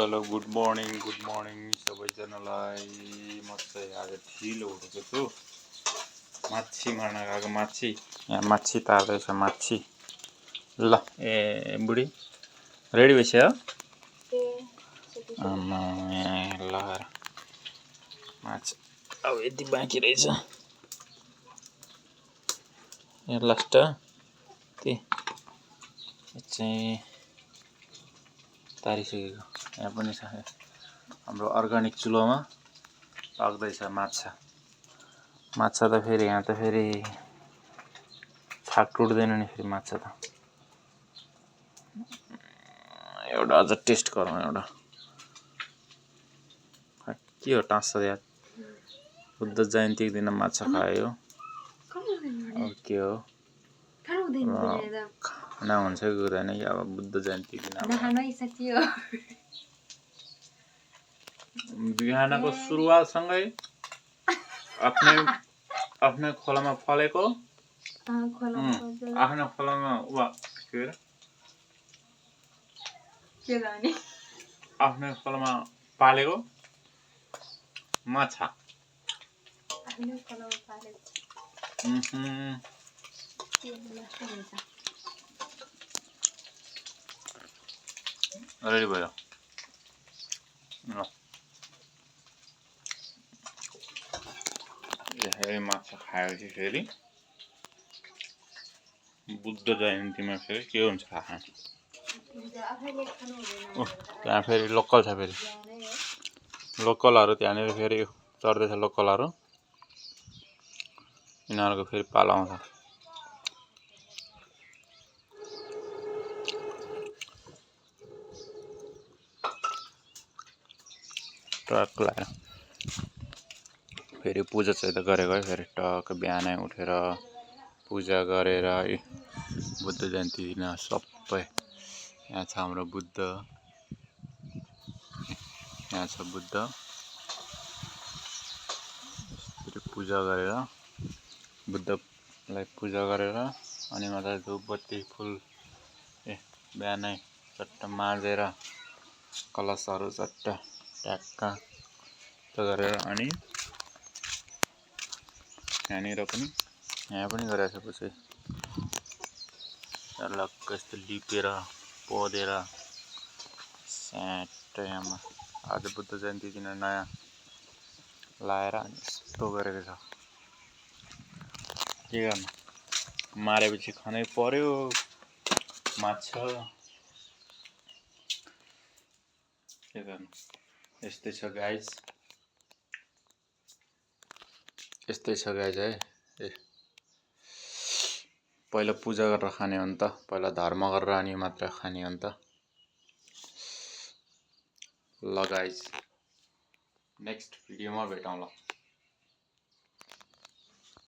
Hello good morning सबैजनालाई। म चाहिँ आज ढिलो उठेको छु। माछी मार्न गएको माछी यहाँ माछी तार्दैछ माछी। ल ए बुढी रेडी भइसक्यो? यहाँ ल माछी अब यति बाँकी रहेछ यहाँ लास्ट त्यही चाहिँ तारिसकेको। यहाँ पनि छ हाम्रो अर्ग्यानिक चुलोमा पाक्दैछ माछा। माछा त फेरि यहाँ त फेरि छाक टुट्दैन नि फेरि माछा त। एउटा अझ टेस्ट गरौँ एउटा के हो टाँस यार। बुद्ध जयन्तीको दिन माछा खायो अब के हो खाना हुन्छ कि हुँदैन कि अब बुद्ध जयन्ती दिन बिहानको सुरुवातसँगै आफ्नै खोलामा फलेको आफ्नो खोलामा आफ्नै खोलामा पालेको माछा रेडी भयो। यसरी माछा खाएपछि फेरि बुद्ध जयन्तीमा फेरि के हुन्छ थाहा। त्यहाँ फेरि लोकल छ फेरि लोकलहरू त्यहाँनिर फेरि चढ्दैछ लोकलहरू यिनीहरूको फेरि पालो आउँछ। ट्रक लगाएर फेरि पूजा चाहिँ त गरेको है। फेरि टक्क बिहानै उठेर पूजा गरेर बुद्ध जयन्ती दिन सबै यहाँ छ हाम्रो बुद्ध। यहाँ छ बुद्ध फेरि पूजा गरेर बुद्धलाई पूजा गरेर अनि मात्र धुपबत्ती फुल बिहानै चट्ट माझेर कलशहरू चट्ट ट्याक्क गरेर अनि यहाँनिर पनि यहाँ पनि गरेको छ पछि लक्क यस्तो लिपेर पोदेर स्याट यहाँ आज बुद्ध जयन्ती दिन नयाँ लाएर अनि यस्तो गरेको छ। के गर्नु मारेपछि खानै पर्यो माछा। के गर्नु यस्तै छ गाइज है। पहिला पूजा गरेर खाने हो नि त। पहिला धर्म गरेर अनि मात्र खाने हो नि त। ल गाइज नेक्स्ट भिडियोमा भेटौँ ल।